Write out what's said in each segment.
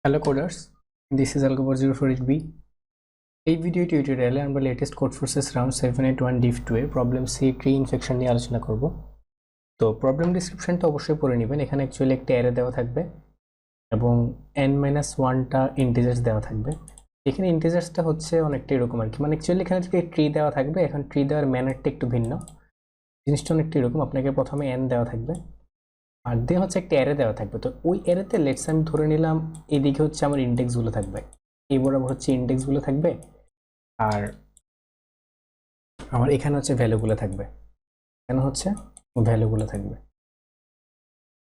Hello coders, this is Algebra04HB. এই video টিউটোরিয়ালে আমরা latest code forces round 781 div 2 এর প্রবলেম সি ট্রি ইনফেকশন নিয়ে আলোচনা করব। তো প্রবলেম ডেসক্রিপশনটা অবশ্যই পড়ে নেবেন। এখানে অ্যাকচুয়ালি একটা অ্যারে দেওয়া থাকবে এবং n-1টা ইন্টিজার্স দেওয়া থাকবে। এখানে ইন্টিজার্সটা হচ্ছে অনেকটা এরকম আর কি, মানে অ্যাকচুয়ালি এখানে থেকে ট্রি দেওয়া থাকবে। এখন ট্রি দেওয়ার ম্যানারটা একটু ভিন্ন, জিনিসটা অনেকটা এরকম। আপনাকে প্রথমে n দেওয়া থাকবে আর দেন হচ্ছে একটা অ্যারে দেওয়া থাকবে। তো ওই অ্যারেতে লেটস আমি ধরে নিলাম এদিকে হচ্ছে আমার ইন্ডেক্সগুলো থাকবে, এই বরাবর হচ্ছে ইন্ডেক্সগুলো থাকবে আর আমার এখানে হচ্ছে ভ্যালুগুলো থাকবে, এখানে হচ্ছে ভ্যালুগুলো থাকবে।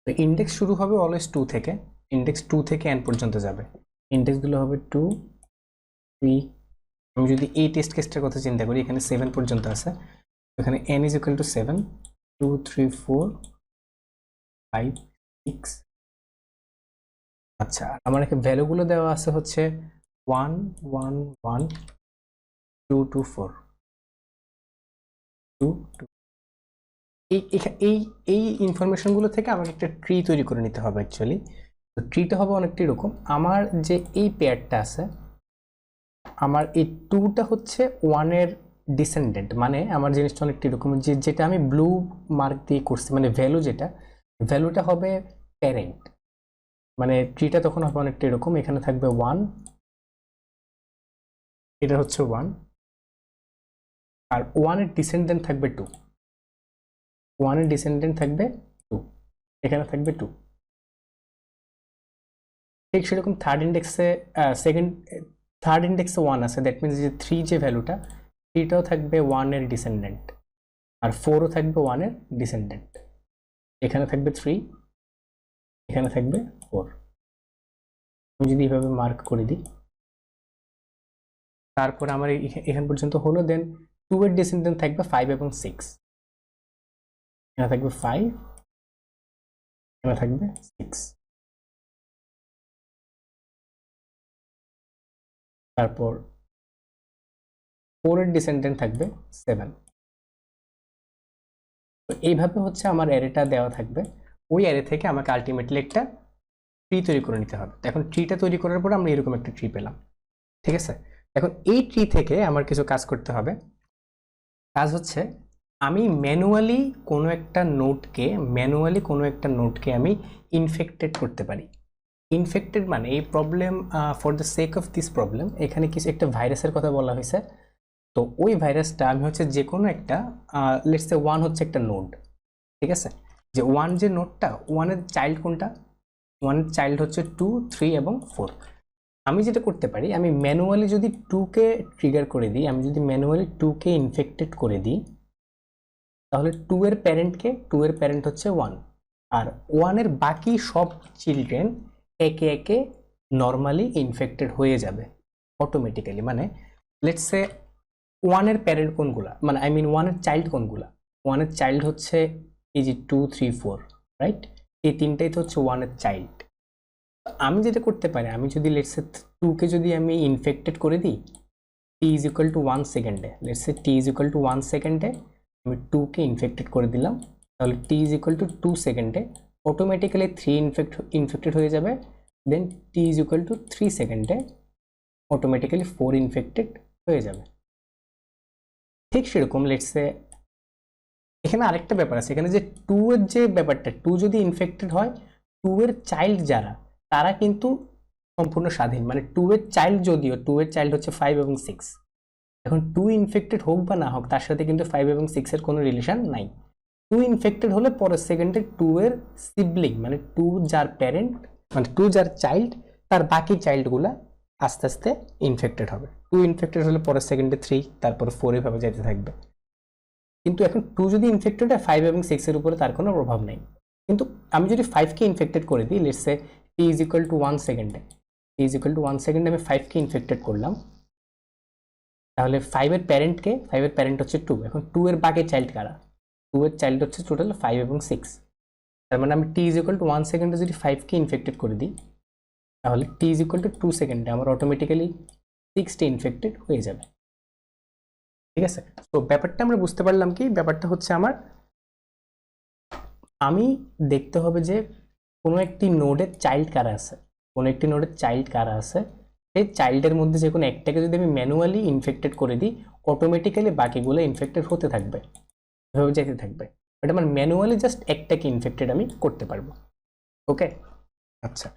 তো ইন্ডেক্স শুরু হবে অলওয়েজ 2 থেকে, ইন্ডেক্স 2 থেকে n পর্যন্ত যাবে। ইন্ডেক্সগুলো হবে 2 3। আমি যদি এই টেস্ট কেসটার কথা চিন্তা করি, এখানে 7 পর্যন্ত আছে, এখানে n = 7 2 3 4 5 6। আচ্ছা, আমার এখানে ভ্যালুগুলো দেওয়া আছে হচ্ছে 1 1 1 2 2 4 2 2। এই ইনফরমেশনগুলো থেকে আমাকে একটা ট্রি তৈরি করে নিতে হবে অ্যাকচুয়ালি। তো ট্রিটা হবে অনেকটা এরকম। আমার যে এই পেয়ারটা আছে, আমার এই 2টা হচ্ছে 1 এর ডিসেন্ডেন্ট, মানে আমার জিনিসটা অনেকটা এরকম যে যেটা আমি ব্লু মার্ক দিয়ে করছি, মানে ভ্যালু যেটা, ভ্যালুটা হবে প্যারেন্ট। মানে ট্রিটা তখন হবে অনেকটা এরকম। এখানে থাকবে 1, এটা হচ্ছে 1 আর 1 এর ডিসেন্ডেন্ট থাকবে 2, 1 এর ডিসেন্ডেন্ট থাকবে 2, এখানে থাকবে 2। ঠিক সেরকম থার্ড ইন্ডেক্সে থার্ড ইন্ডেক্সে 1 আছে, দ্যাট মিনস যে 3 যে ভ্যালুটা, 3টাও থাকবে 1 এর ডিসেন্ডেন্ট আর 4ও থাকবে 1 এর ডিসেন্ডেন্ট। এখানে থাকবে 3, এখানে থাকবে 4। আমি যদি এইভাবে মার্ক করে দিই, তারপর আমার এখান পর্যন্ত হলো, দেন 2 এর ডিসেন্ডেন্ট থাকবে 5 এবং 6, এখানে থাকবে 5, এখানে থাকবে 6। তারপর 4 এর ডিসেন্ডেন্ট থাকবে 7। তো এইভাবে হচ্ছে আমার অ্যারেটা দেওয়া থাকবে। ওই অ্যারে থেকে আমাকে আলটিমেটলি একটা ট্রি তৈরি করে নিতে হবে। এখন ট্রিটা তৈরি করার পর আমরা এরকম একটা ট্রি পেলাম, ঠিক আছে। এখন এই ট্রি থেকে আমার কিছু কাজ করতে হবে। কাজ হচ্ছে আমি ম্যানুয়ালি কোনো একটা নোডকে আমি ইনফেক্টেড করতে পারি। ইনফেক্টেড মানে এই problem, for the sake of this problem, এখানে কিছু একটা ভাইরাসের কথা বলা হয়েছে। তো ওই ভাইরাসটা আমি হচ্ছে যে কোনো একটা, লেটস সে 1 হচ্ছে একটা নোড, ঠিক আছে। যে 1 যে নোডটা, 1 এর চাইল্ড কোনটা, 1 এর চাইল্ড হচ্ছে 2 3 এবং 4। আমি যেটা করতে পারি, আমি ম্যানুয়ালি যদি 2কে ট্রিগার করে দিই, আমি যদি ম্যানুয়ালি 2কে ইনফেক্টেড করে দিই, তাহলে 2 এর প্যারেন্ট হচ্ছে 1 আর 1 এর বাকি সব চিলড্রেন একে একে নর্মালি ইনফেক্টেড হয়ে যাবে অটোমেটিক্যালি। মানে লেটস সে 1 এর প্যারেন্ট কোনগুলা, মানে আই মিন 1 এর চাইল্ড কোনগুলা, 1 এর চাইল্ড হচ্ছে এই যে 2 3 4, রাইট? এই তিনটাই তো হচ্ছে 1 এর চাইল্ড। আমি যেটা করতে পারি, আমি যদি লেটস সে 2কে যদি আমি ইনফেক্টেড করে দিই t = 1 সেকেন্ডে, লেটস সে t = 1 সেকেন্ডে আমি 2কে ইনফেক্টেড করে দিলাম, তাহলে t = 2 সেকেন্ডে অটোমেটিক্যালি 3 ইনফেক্টেড হয়ে যাবে। দেন t = 3 সেকেন্ডে অটোমেটিক্যালি 4 ইনফেক্টেড হয়ে যাবে। ঠিক সেরকম লেটস সে এখানে আরেকটা ব্যাপার আছে, এখানে যে 2 এর যে ব্যাপারটা, 2 যদি ইনফেক্টেড হয়, 2 এর চাইল্ড যারা, তারা কিন্তু সম্পূর্ণ স্বাধীন। মানে 2 এর চাইল্ড, যদিও 2 এর চাইল্ড হচ্ছে 5 এবং 6, এখন 2 ইনফেক্টেড হোক বা না হোক, তার সাথে কিন্তু 5 এবং 6 এর কোনো রিলেশন নাই। 2 ইনফেক্টেড হলে পরের সেকেন্ডে 2 এর সিবলিং, মানে 2 যার প্যারেন্ট, মানে 2 যার চাইল্ড, তার বাকি চাইল্ডগুলা আস্তে আস্তে ইনফেক্টেড হবে। 2 ইনফেক্টেড হলে পরের সেকেন্ডে 3, তারপর 4 এভাবে যেতে থাকবে। কিন্তু এখন 2 যদি ইনফেক্টেড হয়, 5 এবং 6 এর উপরে তার কোনো প্রভাব নেই। কিন্তু আমি যদি 5কে ইনফেক্টেড করে দিই, লেটস সে t = 1 সেকেন্ডে, t = 1 সেকেন্ডে আমি 5কে ইনফেক্টেড করলাম, তাহলে 5 এর প্যারেন্ট হচ্ছে 2। এখন 2 এর বাকি চাইল্ড কারা, 2 এর চাইল্ড হচ্ছে টোটাল 5 এবং 6। তার মানে আমি t = 1 সেকেন্ডে যদি 5কে ইনফেক্টেড করে দিই, তাহলে t = 2 সেকেন্ডে আমার অটোমেটিক্যালি 6টা ইনফেক্টেড হয়ে যাবে, ঠিক আছে। তো ব্যাপারটা আমরা বুঝতে পারলাম কি, ব্যাপারটা হচ্ছে আমি দেখতে হবে যে কোনো একটি নোডের চাইল্ড কারা আছে। কোনো একটি নোডের চাইল্ড কারা আছে, সেই চাইল্ডের মধ্যে যে কোনো একটাকে যদি আমি ম্যানুয়ালি ইনফেক্টেড করে দিই, অটোমেটিক্যালি বাকিগুলো ইনফেক্টেড হতে থাকবে, এভাবে যেতে থাকবে। বাট আমার ম্যানুয়ালি জাস্ট একটাকে ইনফেক্টেড আমি করতে পারবো। ওকে, আচ্ছা,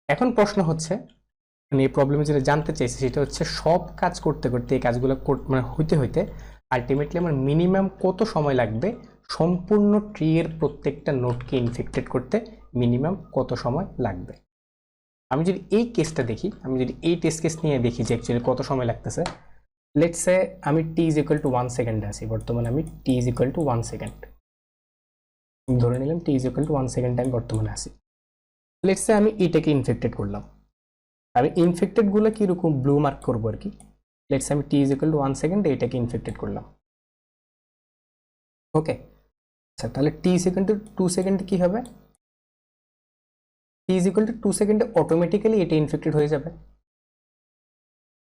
এখন প্রশ্ন হচ্ছে, মানে এই প্রবলেমে যেটা জানতে চাইছি সেটা হচ্ছে সব কাজ করতে করতে এই কাজগুলো মানে হইতে হইতে আলটিমেটলি আমার মিনিমাম কত সময় লাগবে সম্পূর্ণ ট্রি এর প্রত্যেকটা নোডকে ইনফেক্টেড করতে, মিনিমাম কত সময় লাগবে। আমি যদি এই কেসটা দেখি, আমি যদি এই টেস্ট কেস নিয়ে দেখি যে অ্যাকচুয়ালি কত সময় লাগতেছে, লেটস সে আমি t ইজ ইকুয়াল টু 1 সেকেন্ডে আছি, বর্তমানে আমি t is equal two 1 second ধরে নিলাম, t is equal two 1 second আমি বর্তমানে আছি। লেটস সে আমি এটাকে ইনফেক্টেড করলাম, আমি ইনফেক্টেড গুলো কিরকম ব্লু মার্ক করবো আর কি। লেটস আমি t is equal two 1 second এটাকে ইনফেক্টেড করলাম। ওকে, আচ্ছা, তাহলে t is equal two 2 second কি হবে, t ইজ ইকুয়াল টু 2 সেকেন্ডে অটোমেটিক্যালি এটা ইনফেক্টেড হয়ে যাবে,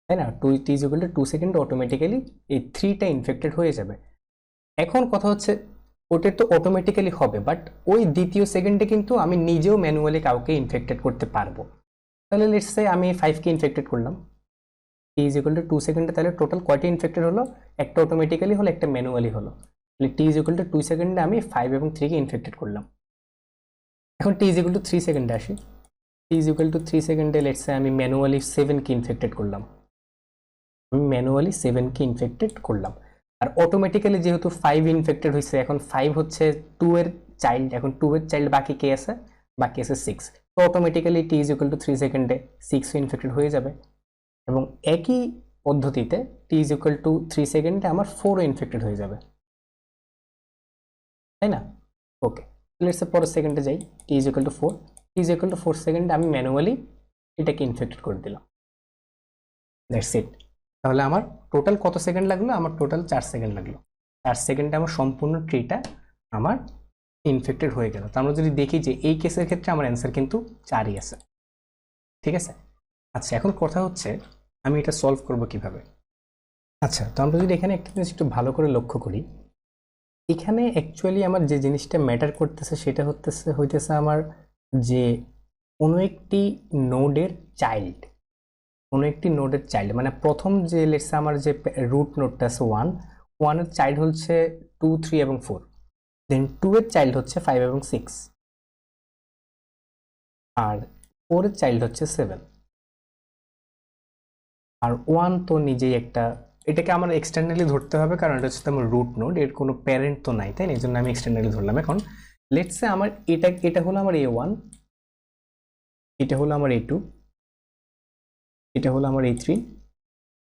তাই না? t ইজ ইকুয়াল টু 2 সেকেন্ডে অটোমেটিক্যালি এই 3টা ইনফেক্টেড হয়ে যাবে। এখন কথা হচ্ছে ওটা তো অটোমেটিক্যালি হবে, বাট ওই দ্বিতীয় সেকেন্ডে কিন্তু আমি নিজেও ম্যানুয়ালি কাউকে ইনফেক্টেড করতে পারবো। তাহলে লেটস সে আমি 5কে ইনফেক্টেড করলাম, t ইজ ইকুয়াল টু 2 সেকেন্ডে, তাহলে টোটাল কয়টা ইনফেক্টেড হলো, একটা অটোমেটিক্যালি হলো, একটা ম্যানুয়ালি হলো। তাহলে t ইজ ইকুয়াল টু 2 সেকেন্ডে আমি 5 এবং 3কে ইনফেক্টেড করলাম। এখন t ইজ ইকুয়াল টু 3 সেকেন্ডে আসি, t ইজ ইকুয়াল টু 3 সেকেন্ডে লেটস সে আমি ম্যানুয়ালি 7কে ইনফেক্টেড করলাম, আমি ম্যানুয়ালি 7কে ইনফেক্টেড করলাম। আর অটোমেটিক্যালি যেহেতু 5 ইনফেক্টেড হয়েছে, এখন 5 হচ্ছে 2 এর চাইল্ড, এখন 2 এর চাইল্ড বাকি কে আছে, বাকি আছে 6, তো automatically t is equal two 3 সেকেন্ডে 6 ইনফেক্টেড হয়ে যাবে। এবং একই পদ্ধতিতে t ইজ ইকুয়াল টু 3 সেকেন্ডে আমার 4 ইনফেক্টেড হয়ে যাবে, তাই না? ওকে, লেটস সে পরের সেকেন্ডে যাই, t is equal two 4, t is equal two 4 সেকেন্ডে আমি ম্যানুয়ালি এটাকে ইনফেক্টেড করে দিলাম, দ্যাটস ইট। তাহলে আমার টোটাল কত সেকেন্ড লাগলো, আমার টোটাল 4 সেকেন্ড লাগলো। 4 সেকেন্ডে আমার সম্পূর্ণ ট্রিটা আমার ইনফেক্টেড হয়ে গেল। তো আমরা যদি দেখি যে এই কেসের ক্ষেত্রে আমার অ্যান্সার কিন্তু 4ই আছে, ঠিক আছে? আচ্ছা, এখন কথা হচ্ছে আমি এটা সলভ করব কিভাবে। আচ্ছা, তো আমরা যদি এখানে একটা জিনিস একটু ভালো করে লক্ষ্য করি, এখানে অ্যাকচুয়ালি আমার যে জিনিসটা ম্যাটার করতেছে সেটা হইতেছে আমার যে কোনো একটি নোডের চাইল্ড, কোনো একটি নোডের চাইল্ড মানে প্রথম যে লেটস আমার যে রুট নোডটা আছে 1 এর চাইল্ড হচ্ছে 2, 3 এবং 4, দেন 2 এর চাইল্ড হচ্ছে 5 এবং 6, আর 4 এর চাইল্ড হচ্ছে 7, আর 1 তো নিজেই একটা, এটাকে আমার এক্সটার্নালি ধরতে হবে কারণ এটা হচ্ছে আমার রুট নোড, এর কোনো প্যারেন্ট তো নাই, তাই না? এই জন্য আমি এক্সটার্নালি ধরলাম। এখন লেটস সে আমার এটা হলো আমার a1, এটা হলো আমার a2, এটা হলো আমার a3,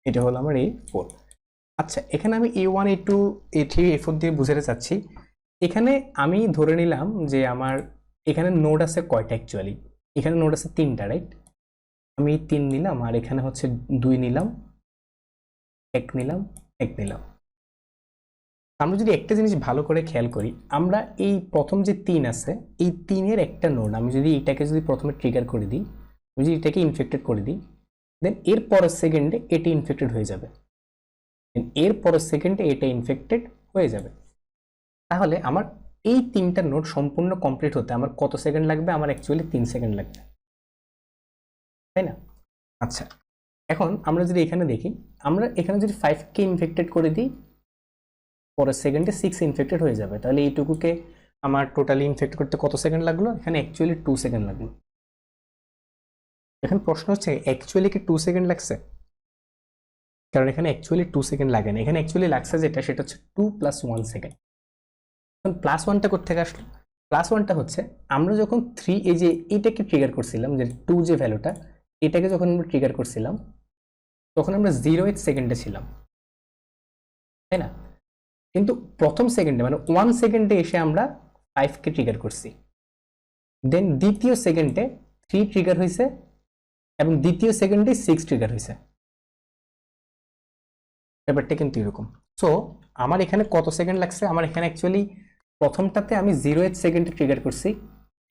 এটা হলো আমার a4। আচ্ছা, এখানে আমি a1 a2 a3 a4 দিয়ে বুঝাতে চাচ্ছি, এখানে আমি ধরে নিলাম যে আমার এখানে নোড আছে কয়টা, অ্যাকচুয়ালি এখানে নোড আছে 3টা, রাইট? আমি 3 নিলাম, আর এখানে হচ্ছে 2 নিলাম, 1 নিলাম, 1 নিলাম। আমরা যদি একটা জিনিস ভালো করে খেয়াল করি, আমরা এই প্রথম যে 3 আছে, এই 3-এর একটা নোড আমি যদি এটাকে যদি প্রথমে ট্রিগার করে দিই, আমি যদি এটাকে ইনফেক্টেড করে দিই, দেন এর পরের সেকেন্ডে এটি ইনফেক্টেড হয়ে যাবে, এর পরের সেকেন্ডে এটা ইনফেক্টেড হয়ে যাবে। তাহলে আমার এই 3টা নোড সম্পূর্ণ কমপ্লিট হতে আমার কত সেকেন্ড লাগবে? আমার অ্যাকচুয়ালি 3 সেকেন্ড লাগবে, তাই না? আচ্ছা, এখন আমরা যদি এখানে দেখি, আমরা এখানে যদি 5কে ইনফেক্টেড করে দিই, পরের সেকেন্ডে 6 ইনফেক্টেড হয়ে যাবে। তাহলে এইটুকুকে আমার টোটালি ইনফেক্ট করতে কত সেকেন্ড লাগলো? এখানে অ্যাকচুয়ালি 2 সেকেন্ড লাগলো। এখন প্রশ্ন হচ্ছে অ্যাকচুয়ালি কি 2 সেকেন্ড লাগছে? কারণ এখানে অ্যাকচুয়ালি 2 সেকেন্ড লাগে না, এখানে অ্যাকচুয়ালি লাগছে যেটা সেটা হচ্ছে 2 + 1 সেকেন্ড। এখন +1টা কোথেকে আসলো? +1টা হচ্ছে আমরা যখন 3 এই যে এটাকে ট্রিগার করছিলাম, যে 2 যে ভ্যালুটা, এটাকে যখন আমরা ট্রিগার করছিলাম তখন আমরা 0th সেকেন্ডে ছিলাম, তাই না? কিন্তু প্রথম সেকেন্ডে মানে 1 সেকেন্ডে এসে আমরা 5কে ট্রিগার করছি, দেন দ্বিতীয় সেকেন্ডে 3 ট্রিগার হয়েছে এবং দ্বিতীয় সেকেন্ডে 6 ট্রিগার হয়েছে। ব্যাপারটা কিন্তু এরকম। সো আমার এখানে কত সেকেন্ড লাগছে? আমার এখানে অ্যাকচুয়ালি প্রথমটাতে আমি 0th সেকেন্ডে ট্রিগার করছি,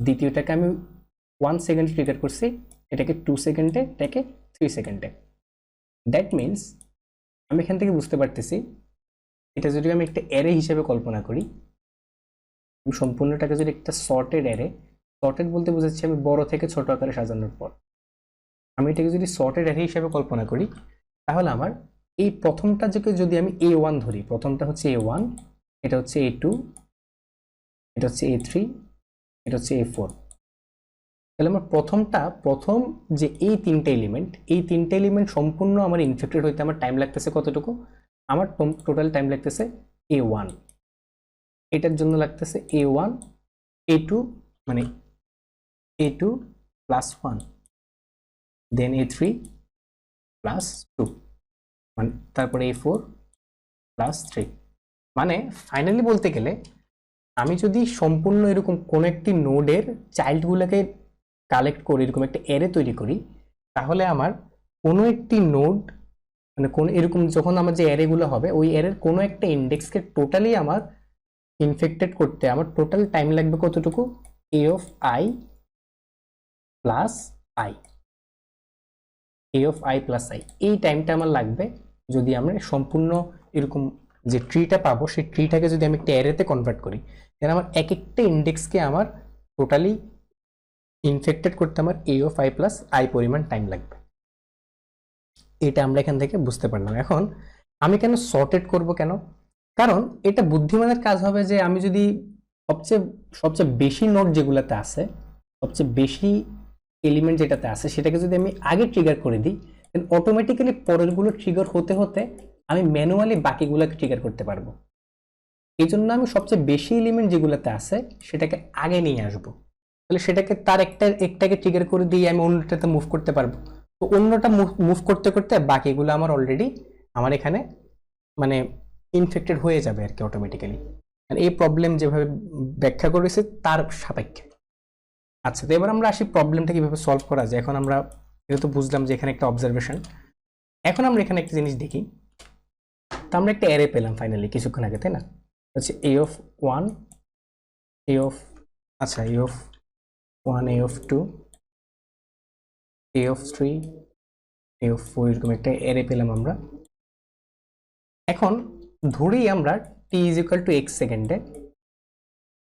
দ্বিতীয়টাকে আমি 1 সেকেন্ডে ট্রিগার করছি, এটাকে 2 সেকেন্ডে, এটাকে 3 সেকেন্ডে। দ্যাট মিনস আমি এখান থেকে বুঝতে পারতেছি এটা যদি আমি একটা অ্যারে হিসেবে কল্পনা করি, আমি সম্পূর্ণটাকে যদি একটা সর্টেড অ্যারে, সর্টেড বলতে বোঝাচ্ছি আমি বড় থেকে ছোট আকারে সাজানোর পর, আমি এটাকে যদি সর্টেড অ্যারে হিসেবে কল্পনা করি, তাহলে আমার এই প্রথমটা যদি আমি A1 ধরি, প্রথমটা হচ্ছে A1, এটা হচ্ছে A2, এটা হচ্ছে A3, এটা হচ্ছে A4। তাহলে আমার প্রথম যে এই তিনটে এলিমেন্ট সম্পূর্ণ আমার ইনফেক্টেড হইতে আমার টাইম লাগতেছে কতটুকু? আমার টোটাল টাইম লাগতেছে A1, এটার জন্য লাগতেছে A1, A2 মানে A2 প্লাস 1, দেন A3 প্লাস 2, মানে তারপরে A4 প্লাস 3। মানে ফাইনালি বলতে গেলে আমি যদি সম্পূর্ণ এরকম কোন একটি নোডের চাইল্ডগুলোকে কালেক্ট করি, এরকম একটা অ্যারে তৈরি করি, তাহলে আমার কোনো একটি নোড মানে কোন এরকম যখন আমার যে অ্যারেগুলো হবে, ওই অ্যারের কোনো একটা ইন্ডেক্সকে টোটালি আমার ইনফেক্টেড করতে আমার টোটাল টাইম লাগবে কতটুকু? A of I plus I, A of I plus I, এই টাইমটা আমার লাগবে যদি আমরা সম্পূর্ণ এরকম যে ট্রিটা পাবো সেই ট্রিটাকে যদি আমি একটা অ্যারেতে কনভার্ট করি, তাহলে আমার এক একটা ইন্ডেক্সকে আমার টোটালি ইনফেক্টেড করতে আমার A of I plus I পরিমাণ টাইম লাগবে। এটা আমরা এখান থেকে বুঝতে পারলাম। এখন আমি কেন সর্টেড করব কেন? কারণ এটা বুদ্ধিমানের কাজ হবে যে আমি যদি সবচেয়ে বেশি নোড যেগুলোতে আছে, সবচেয়ে বেশি এলিমেন্ট যেটাতে আছে সেটাকে যদি আমি আগে ট্রিগার করে দিই, দেন অটোমেটিক্যালি পরেরগুলো ট্রিগার হতে হতে আমি ম্যানুয়ালি বাকিগুলোকে ট্রিগার করতে পারবো। এই জন্য আমি সবচেয়ে বেশি এলিমেন্ট যেগুলোতে আছে সেটাকে আগে নিয়ে আসবো, তাহলে সেটাকে তার একটাকে ট্রিগার করে দিয়ে আমি অন্যটাতে মুভ করতে পারবো। তো অন্যটা মুভ করতে করতে বাকিগুলো আমার অলরেডি আমার এখানে মানে ইনফেক্টেড হয়ে যাবে আর কি অটোমেটিক্যালি। এই প্রবলেম যেভাবে ব্যাখ্যা করেছে তার সাপেক্ষে। আচ্ছা, তো এবার আমরা আসি প্রবলেমটা কিভাবে সলভ করা যায়। এখন আমরা যেহেতু বুঝলাম যে এখানে একটা অবজারভেশন, এখন আমরা এখানে একটা জিনিস দেখি। তো আমরা একটা অ্যারে পেলাম ফাইনালি কিছুক্ষণ আগে, তাই না? হচ্ছে A of 1, A of 1, A of 2, A of 3, A of 4, এরকম একটা অ্যারে পেলাম আমরা। এখন ধরি আমরা t is equal to x সেকেন্ডে,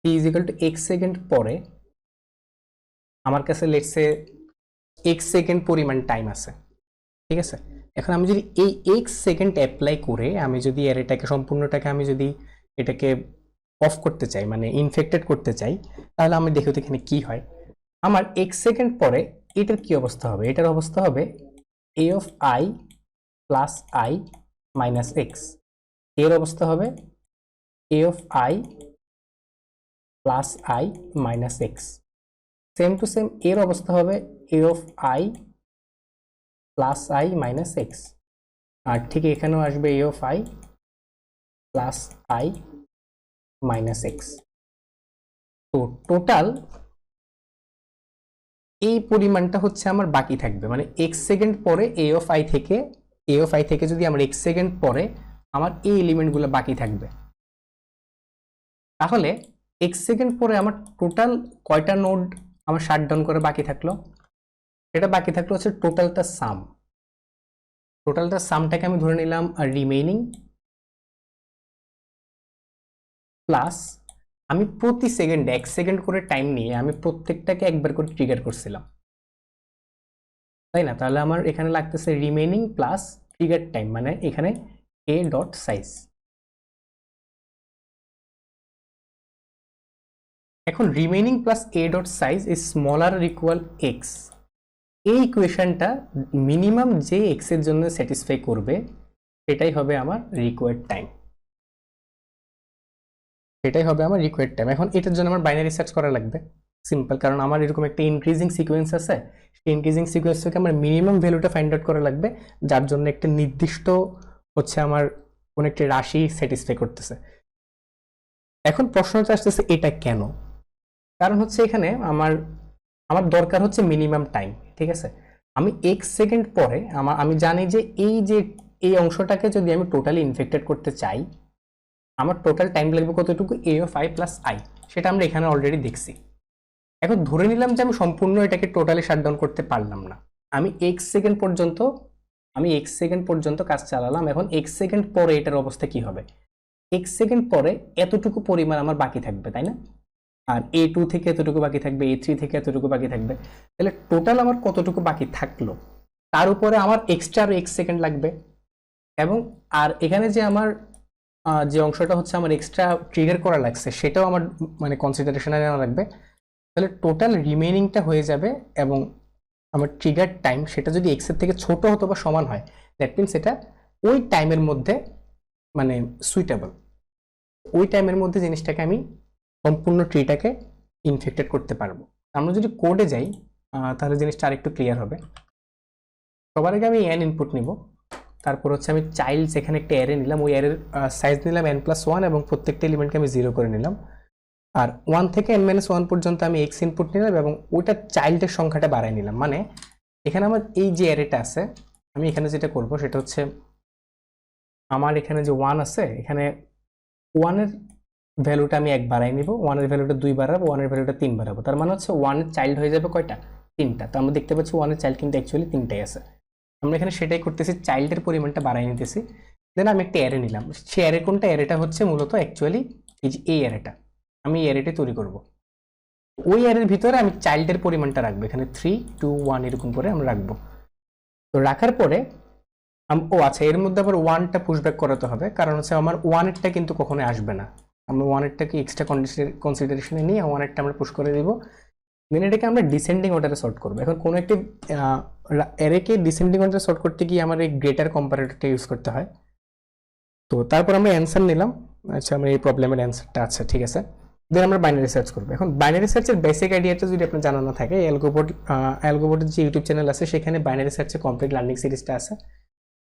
t is equal to x second পরে আমার কাছে লেটস সে x সেকেন্ড পরিমাণ টাইম আছে, ঠিক আছে? এখন আমি যদি এই x সেকেন্ড অ্যাপ্লাই করে আমি যদি অ্যারেটাকে সম্পূর্ণটাকে আমি যদি এটাকে অফ করতে চাই, মানে ইনফেক্টেড করতে চাই, তাহলে আমি দেখি তো এখানে কি হয়। আমার x সেকেন্ড পরে এটার কি অবস্থা হবে? এটার অবস্থা হবে A of I plus I minus x, এর অবস্থা হবে A of I plus I minus x, same to same এর অবস্থা হবে A of I plus I minus x, আর ঠিক এখানেও আসবে A of I plus I minus x। তো টোটাল এই পরিমাণটা হচ্ছে আমার বাকি থাকবে, মানে x সেকেন্ড পরে A of I থেকে যদি আমার x সেকেন্ড পরে আমার এই এলিমেন্টগুলো বাকি থাকবে, তাহলে x সেকেন্ড পরে আমার টোটাল কয়টা নোড আমার শাটডাউন করে বাকি থাকলো? এটা বাকি থাকলো হচ্ছে টোটালটা সামটাকে আমি ধরে নিলাম রিমেইনিং, প্লাস আমি প্রতি সেকেন্ডে 1 সেকেন্ড করে টাইম নিয়ে আমি প্রত্যেকটাকে একবার করে ট্রিগার করছিলাম, তাই না? তাহলে আমার এখানে লাগতেছে রিমেইনিং প্লাস ট্রিগার টাইম, মানে এখানে a ডট সাইজ। এখন remaining plus a dot size is smaller or equal x, এই ইকুয়েশনটা মিনিমাম যে x এর জন্য স্যাটিসফাই করবে সেটাই হবে আমার রিকোয়ার্ড টাইম, এখন এটার জন্য আমার বাইনারি সার্চ করা লাগবে, সিম্পল। কারণ আমার এরকম একটা ইনক্রিজিং সিকোয়েন্স আছে, সেই ইনক্রিজিং সিকোয়েন্স থেকে আমার মিনিমাম ভ্যালুটা ফাইন্ড আউট করা লাগবে, যার জন্য একটা নির্দিষ্ট হচ্ছে আমার কোন একটা রাশি স্যাটিসফাই করতেছে। এখন প্রশ্নটা আসতেছে এটা কেন? কারণ হচ্ছে এখানে আমার দরকার হচ্ছে মিনিমাম টাইম, ঠিক আছে? আমি x সেকেন্ড পরে আমি জানি যে এই অংশটাকে যদি আমি টোটালি ইনফেক্টেড করতে চাই আমার টোটাল টাইম লাগবে কতটুকু? A of I plus I, সেটা আমরা এখানে অলরেডি দেখছি। এখন ধরে নিলাম যে আমি সম্পূর্ণ এটাকে টোটালি শাটডাউন করতে পারলাম না, আমি x সেকেন্ড পর্যন্ত কাজ চালালাম। এখন x সেকেন্ড পরে এটার অবস্থা কি হবে? x সেকেন্ড পরে এতটুকু পরিমাণ আমার বাকি থাকবে, তাই না? আর A2 থেকে এতটুকু বাকি থাকবে, A3 থেকে এতটুকু বাকি থাকবে, তাহলে টোটাল আমার কতটুকু বাকি থাকলো তার উপরে আমার এক্সট্রা আরো x সেকেন্ড লাগবে, এবং আর এখানে যে আমার যে অংশটা হচ্ছে আমার এক্সট্রা ট্রিগার করা লাগছে সেটাও আমার মানে কনসিডারেশনে নেওয়া লাগবে। তাহলে টোটাল রিমেইনিংটা হয়ে যাবে, এবং আমার ট্রিগার টাইম সেটা যদি x এর থেকে ছোট হতো বা সমান হয়, দ্যাট মিনস এটা ওই টাইমের মধ্যে মানে সুইটেবল, ওই টাইমের মধ্যে জিনিসটাকে আমি সম্পূর্ণ ট্রিটাকে ইনফেক্টেড করতে পারবো। আমরা যদি কোডে যাই তাহলে জিনিসটা আরেকটু ক্লিয়ার হবে। সবার আগে আমি n ইনপুট নিব, তারপর হচ্ছে আমি চাইল্ড এখানে একটা অ্যারে নিলাম, ওই অ্যারের সাইজ নিলাম n+1 এবং প্রত্যেকটা এলিমেন্টকে আমি 0 করে নিলাম। আর 1 থেকে n-1 পর্যন্ত আমি x ইনপুট নিলাম এবং ওইটা চাইল্ডের সংখ্যাটা বাড়াই নিলাম। মানে এখানে আমার এই যে অ্যারেটা আছে, আমি এখানে যেটা করব সেটা হচ্ছে আমার এখানে যে 1 আছে, এখানে 1 এর ভ্যালুটা আমি 1 বাড়াই নিব, 1 এর ভ্যালুটা 2 বাড়াবো, 1 এর ভ্যালুটা 3 বাড়াবো। তার মানে হচ্ছে 1 এর চাইল্ড হয়ে যাবে কয়টা? 3টা। তো আমরা দেখতে পাচ্ছি 1 এর চাইল্ড কিন্তু অ্যাকচুয়ালি 3টাই আছে। আমরা এখানে সেটাই করতেছি, চাইল্ডের পরিমাণটা বাড়াই নিতেছি। দেন আমি একটা অ্যারে নিলাম, সেই অ্যারে কোনটা? অ্যারেটা হচ্ছে মূলত অ্যাকচুয়ালি এই যে এই অ্যারেটা, আমি এই অ্যারেটা তৈরি করব। ওই অ্যারের ভিতরে আমি চাইল্ডের পরিমাণটা রাখবো, এখানে 3 2 1 এরকম করে আমরা রাখবো। তো রাখার পরে ও আচ্ছা, এর মধ্যে আবার 1টা পুশব্যাক করাতে হবে, কারণ হচ্ছে আমার 1 এরটা কিন্তু কখনোই আসবে না। আমরা 1 এরটাকে এক্সট্রা কনসিডারেশনে নিয়ে 1 এরটা আমরা পুশ করে দিব। দেন এটাকে আমরা ডিসেন্ডিং অর্ডারে সর্ট করবো। এখন কোনো একটি অ্যারেকে ডিসেন্ডিং অর্ডারে সর্ট করতে গিয়ে আমার এই গ্রেটার কম্পারেটরটা ইউজ করতে হয়। তো তারপর আমরা অ্যান্সার নিলাম, আচ্ছা আমার এই প্রবলেমের অ্যান্সারটা আচ্ছা ঠিক আছে। দেন আমরা বাইনারি সার্চ করবো। এখন বাইনারি সার্চের বেসিক আইডিয়াটা যদি আপনার জানা না থাকে, অ্যালগোবোর্ডের যে ইউটিউব চ্যানেল আছে সেখানে বাইনারি সার্চের কমপ্লিট লার্নিং সিরিজটা আছে,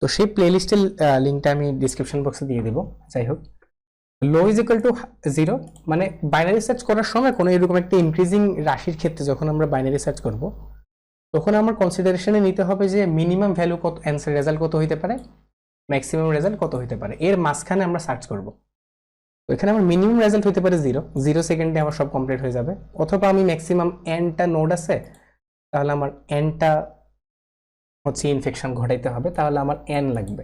তো সেই প্লেলিস্টের লিঙ্কটা আমি ডিসক্রিপশন বক্সে দিয়ে দেবো। যাই হোক, লো ইজ ইকুয়াল টু 0 মানে বাইনারি সার্চ করার সময় কোনো এরকম একটা ইনক্রিজিং রাশির ক্ষেত্রে যখন আমরা বাইনারি সার্চ করব, তখন আমার কনসিডারেশনে নিতে হবে যে মিনিমাম ভ্যালু কত, অ্যান্সার রেজাল্ট কত হইতে পারে, ম্যাক্সিমাম রেজাল্ট কত হইতে পারে, এর মাঝখানে আমরা সার্চ করব। তো এখানে আমার মিনিমাম রেজাল্ট হইতে পারে 0 সেকেন্ডে আমার সব কমপ্লিট হয়ে যাবে, অথবা আমি ম্যাক্সিমাম nটা নোড আছে, তাহলে আমার nটা হচ্ছে ইনফেকশন ঘটাইতে হবে, তাহলে আমার n লাগবে।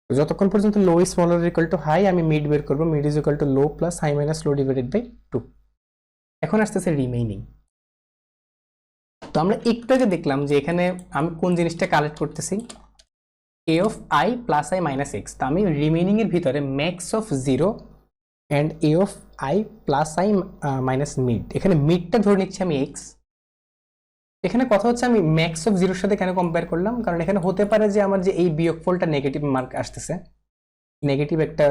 যতক্ষণ পর্যন্ত low is smaller equal to high, আমি মিড বের করবো, mid is equal to low plus high minus low divided by 2। এখন আসতেছে রিমেইনিং। তো আমরা একটু আগে দেখলাম যে এখানে আমি কোন জিনিসটা কালেক্ট করতেছি, a of i plus i minus x. তো আমি রিমেইনিং এর ভিতরে max of 0 and a of i plus i minus mid, এখানে মিডটা ধরে নিচ্ছি আমি x। এখানে কথা হচ্ছে আমি ম্যাক্স অফ 0 এর সাথে কেন কম্পেয়ার করলাম, কারণ এখানে হতে পারে যে আমার যে এই বিয়োগফলটা নেগেটিভ মার্ক আসতেছে, নেগেটিভ একটা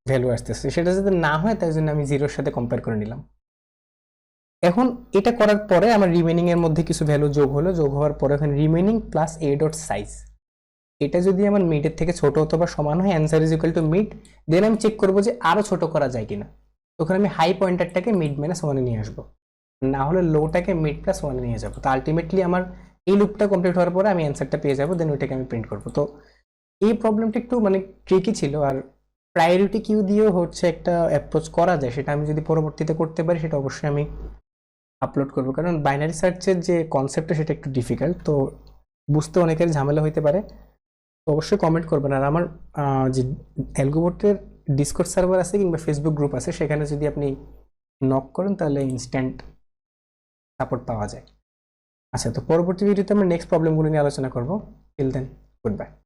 ভ্যালু আসতেছে, সেটা যাতে না হয় তাই জন্য আমি 0 এর সাথে কম্পেয়ার করে নিলাম। এখন এটা করার পরে আমার রিমেইনিং এর মধ্যে কিছু ভ্যালু যোগ হলো, যোগ হওয়ার পরে এখানে remaining plus a dot size, এটা যদি আমার মিডের থেকে ছোট অথবা সমান হয়, answer is equal to mid. Then আমি চেক করবো যে আরো ছোট করা যায় কিনা, তখন আমি হাই পয়েন্টারটাকে মিড মাইনাস 1 নিয়ে আসবো, না হলে লোটাকে মিড প্লাস 1 নিয়ে যাবো। তো আলটিমেটলি আমার এই লুপটা কমপ্লিট হওয়ার পরে আমি অ্যান্সারটা পেয়ে যাবো, দেন ওইটাকে আমি প্রিন্ট করবো। তো এই প্রবলেমটা একটু মানে ট্রিকি ছিল, আর প্রায়োরিটি কিউ দিয়েও হচ্ছে একটা অ্যাপ্রোচ করা যায়, সেটা আমি যদি পরবর্তীতে করতে পারি সেটা অবশ্যই আমি আপলোড করবো, কারণ বাইনারি সার্চের যে কনসেপ্টটা সেটা একটু ডিফিকাল্ট, তো বুঝতে অনেকের ঝামেলা হইতে পারে। তো অবশ্যই কমেন্ট করবেন। আর আমার যে অ্যালগোবোটের ডিসকর্ড সার্ভার আছে কিংবা ফেসবুক গ্রুপ আছে, সেখানে যদি আপনি নক করেন তাহলে ইনস্ট্যান্ট সাপোর্ট পাওয়া যায়। আচ্ছা, তো পরবর্তী ভিডিওতে আমরা নেক্সট প্রবলেমগুলো নিয়ে আলোচনা করবো। Till then, good bye.